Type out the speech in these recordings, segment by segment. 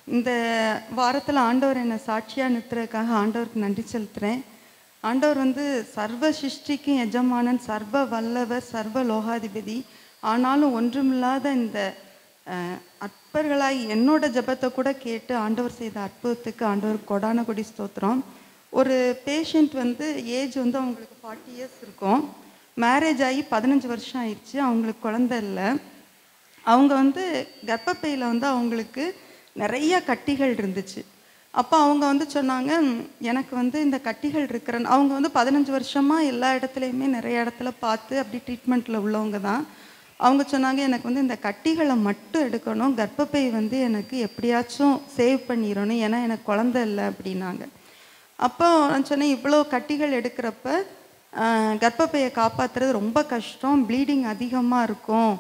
இந்த வாரத்தில் ஆண்டவர் என்னை சாட்சியாக நிறுத்துறதுக்காக ஆண்டவருக்கு நன்றி செலுத்துகிறேன். ஆண்டவர் வந்து சர்வ சிருஷ்டிக்கும் எஜமானன், சர்வ வல்லவர், சர்வ லோகாதிபதி. ஆனாலும் ஒன்றுமில்லாத இந்த அற்பர்களாய் என்னோட ஜபத்தை கூட கேட்டு ஆண்டவர் செய்த அற்புதத்துக்கு ஆண்டவர் கொடான கொடி ஸ்தோத்திரம். ஒரு பேஷண்ட் வந்து ஏஜ் வந்து அவங்களுக்கு 40 years இருக்கும். மேரேஜ் ஆகி 15 வருஷம் ஆயிடுச்சு. அவங்களுக்கு குழந்தை இல்லை. அவங்க வந்து கர்ப்பப்பையில் வந்து அவங்களுக்கு நிறைய கட்டிகள் இருந்துச்சு. அப்போ அவங்க வந்து சொன்னாங்க, எனக்கு வந்து இந்த கட்டிகள் இருக்கிற அவங்க வந்து 15 வருஷமாக எல்லா இடத்துலையுமே நிறைய இடத்துல பார்த்து அப்படி ட்ரீட்மெண்ட்டில் உள்ளவங்க தான். அவங்க சொன்னாங்க, எனக்கு வந்து இந்த கட்டிகளை மட்டும் எடுக்கணும், கர்ப்பப்பை வந்து எனக்கு எப்படியாச்சும் சேவ் பண்ணிடணும், ஏன்னா எனக்கு குழந்தை இல்லை அப்படின்னாங்க. அப்போ நான் சொன்னேன், இவ்வளோ கட்டிகள் எடுக்கிறப்ப கர்ப்பப்பையை காப்பாற்றுறது ரொம்ப கஷ்டம், ப்ளீடிங் அதிகமாக இருக்கும்,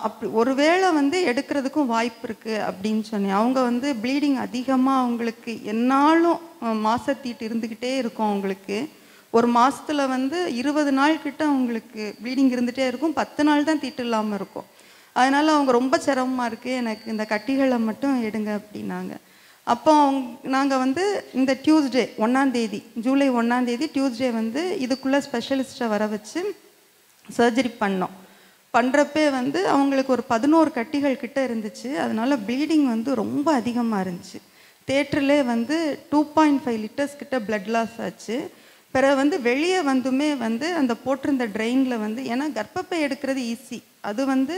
அப்படி ஒருவேளை வந்து எடுக்கிறதுக்கும் வாய்ப்பு இருக்குது அப்படின்னு சொன்னேன். அவங்க வந்து ப்ளீடிங் அதிகமாக அவங்களுக்கு என்னாலும் மாசத்தீட்டு இருந்துக்கிட்டே இருக்கும். அவங்களுக்கு ஒரு மாதத்தில் வந்து 20 நாள் கிட்ட அவங்களுக்கு ப்ளீடிங் இருந்துகிட்டே இருக்கும், 10 நாள் தான் தீட்டு இல்லாமல் இருக்கும். அதனால் அவங்க ரொம்ப சிரமமாக இருக்குது, எனக்கு இந்த கட்டிகளை மட்டும் எடுங்க அப்படின்னாங்க. அப்போ நாங்கள் வந்து இந்த டியூஸ்டே 1ஆம் தேதி, ஜூலை 1ஆம் தேதி டியூஸ்டே வந்து இதுக்குள்ளே ஸ்பெஷலிஸ்ட்டை வர வச்சு சர்ஜரி பண்ணோம். பண்ணுறப்பே வந்து அவங்களுக்கு ஒரு 11 கட்டிகள் கிட்ட இருந்துச்சு. அதனால் ப்ளீடிங் வந்து ரொம்ப அதிகமாக இருந்துச்சு. தேட்டரிலே வந்து 2.5 liters கிட்ட பிளட் லாஸ் ஆச்சு. பிறகு வந்து வெளியே வந்துமே வந்து அந்த போட்டிருந்த ட்ரெயினில் வந்து, ஏன்னா கர்ப்பப்பை எடுக்கிறது ஈஸி, அது வந்து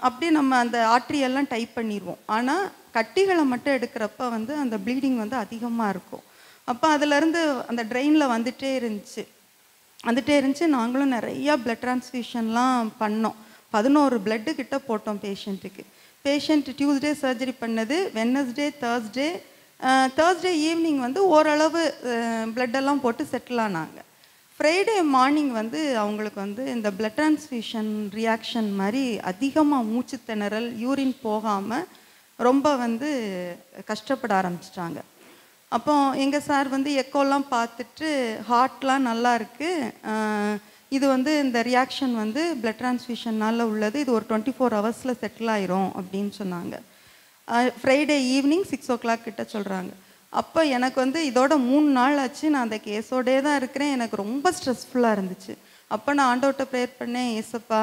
அப்படியே நம்ம அந்த ஆர்ட்ரியெல்லாம் டைப் பண்ணிடுவோம். ஆனால் கட்டிகளை மட்டும் எடுக்கிறப்ப வந்து அந்த ப்ளீடிங் வந்து அதிகமாக இருக்கும். அப்போ அதிலேருந்து அந்த ட்ரெயினில் வந்துகிட்டே இருந்துச்சு. நாங்களும் நிறையா பிளட் ட்ரான்ஸ்ஃபியூஷன்லாம் பண்ணோம். 11 பிளட்டு கிட்ட போட்டோம் பேஷண்ட்டுக்கு. பேஷண்ட் டியூஸ்டே சர்ஜரி பண்ணது, வெட்னஸ்டே, தேர்ஸ்டே ஈவினிங் வந்து ஓரளவு பிளட்டெல்லாம் போட்டு செட்டில் ஆனாங்க. ஃப்ரைடே மார்னிங் வந்து அவங்களுக்கு வந்து இந்த பிளட் ட்ரான்ஸ்ஃபியூஷன் ரியாக்ஷன் மாதிரி அதிகமாக மூச்சு திணறல், யூரின் போகாமல் ரொம்ப வந்து கஷ்டப்பட ஆரம்பிச்சிட்டாங்க. அப்போ எங்கள் சார் வந்து எக்கோலாம் பார்த்துட்டு, ஹார்ட்லாம் நல்லா இருக்குது, இது வந்து இந்த ரியாக்ஷன் வந்து பிளட் ட்ரான்ஸ்ஃபியூஷனால் உள்ளது, இது ஒரு 24 hours செட்டில் ஆயிரும் அப்படின்னு சொன்னாங்க. ஃப்ரைடே ஈவினிங் 6 o'clock கிட்ட சொல்கிறாங்க. அப்போ எனக்கு வந்து இதோட 3 நாள் ஆச்சு, நான் அந்த கேஸோடே தான் இருக்கிறேன். எனக்கு ரொம்ப ஸ்ட்ரெஸ்ஃபுல்லாக இருந்துச்சு. அப்போ நான் ஆண்டவர்கிட்ட ப்ரேயர் பண்ணேன், ஏசப்பா,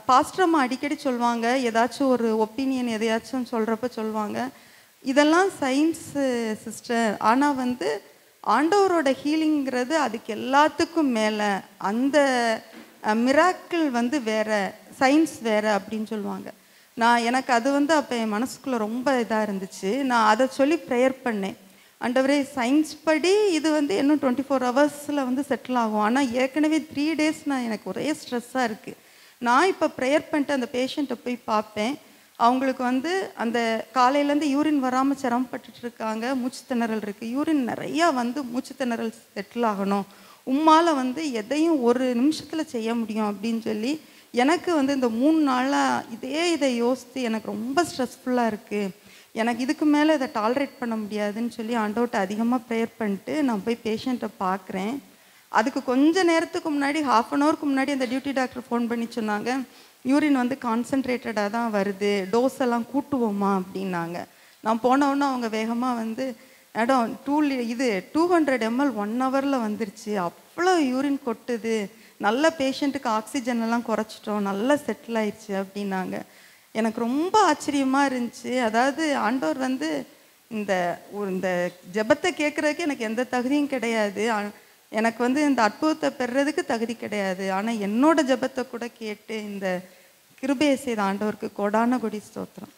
பாஸ்டரம்மா அடிக்கடி சொல்லுவாங்க, ஏதாச்சும் ஒரு ஒப்பீனியன் எதையாச்சும் சொல்கிறப்ப சொல்லுவாங்க, இதெல்லாம் சயின்ஸு சிஸ்டர், ஆனால் வந்து ஆண்டவரோட ஹீலிங்கிறது அதுக்கு எல்லாத்துக்கும் மேலே, அந்த மிராக்கிள் வந்து வேறு, சயின்ஸ் வேறு அப்படின்னு சொல்லுவாங்க. எனக்கு அது வந்து அப்போ என் மனசுக்குள்ளே ரொம்ப இதாக இருந்துச்சு. நான் அதை சொல்லி ப்ரேயர் பண்ணேன், ஆண்டவரே, சயின்ஸ் படி இது வந்து இன்னும் 24 hours வந்து செட்டில் ஆகும், ஆனால் ஏற்கனவே 3 days எனக்கு ஒரே ஸ்ட்ரெஸ்ஸாக இருக்குது. நான் இப்போ ப்ரேயர் பண்ணிட்டு அந்த பேஷண்ட்டை போய் பார்ப்பேன். அவங்களுக்கு வந்து அந்த காலையிலேருந்து யூரின் வராமல் சிரமப்பட்டுட்டு இருக்காங்க, மூச்சு திணறல் இருக்குது, யூரின் நிறையா வந்து மூச்சு திணறல் செட்டில் ஆகணும், உம்மால் வந்து எதையும் ஒரு நிமிஷத்தில் செய்ய முடியும் அப்படின்னு சொல்லி, எனக்கு வந்து இந்த 3 நாளாக இதை யோசித்து எனக்கு ரொம்ப ஸ்ட்ரெஸ்ஃபுல்லாக இருக்குது, எனக்கு இதுக்கு மேலே இதை டாலரேட் பண்ண முடியாதுன்னு சொல்லி ஆண்டவர்கிட்ட அதிகமாக ப்ரேயர் பண்ணிட்டு நான் போய் பேஷண்ட்டை பார்க்குறேன். அதுக்கு கொஞ்சம் நேரத்துக்கு முன்னாடி, 1/2 an hour முன்னாடி அந்த டியூட்டி டாக்டர் ஃபோன் பண்ணி சொன்னாங்க, யூரின் வந்து கான்சன்ட்ரேட்டடாக தான் வருது, டோஸ் எல்லாம் கூட்டுவோமா அப்படின்னாங்க. நான் போனவுடனே அவங்க வேகமாக வந்து, மேடம் 200 ml 1 hour வந்துருச்சு, அவ்வளோ யூரின் கொட்டுது, நல்ல பேஷண்ட்டுக்கு ஆக்சிஜன் எல்லாம் குறைச்சிட்டோம், நல்லா செட்டில் ஆயிடுச்சு அப்படின்னாங்க. எனக்கு ரொம்ப ஆச்சரியமாக இருந்துச்சு. அதாவது ஆண்டவர் வந்து இந்த ஜெபத்தை கேட்குறதுக்கு எனக்கு எந்த தகுதியும் கிடையாது, எனக்கு வந்து இந்த அற்புதத்தை பெறுறதுக்கு தகுதி கிடையாது, ஆனால் என்னோட ஜெபத்தை கூட கேட்டு இந்த கிருபையை செய்த ஆண்டவருக்கு கோடான கொடி ஸ்தோத்திரம்.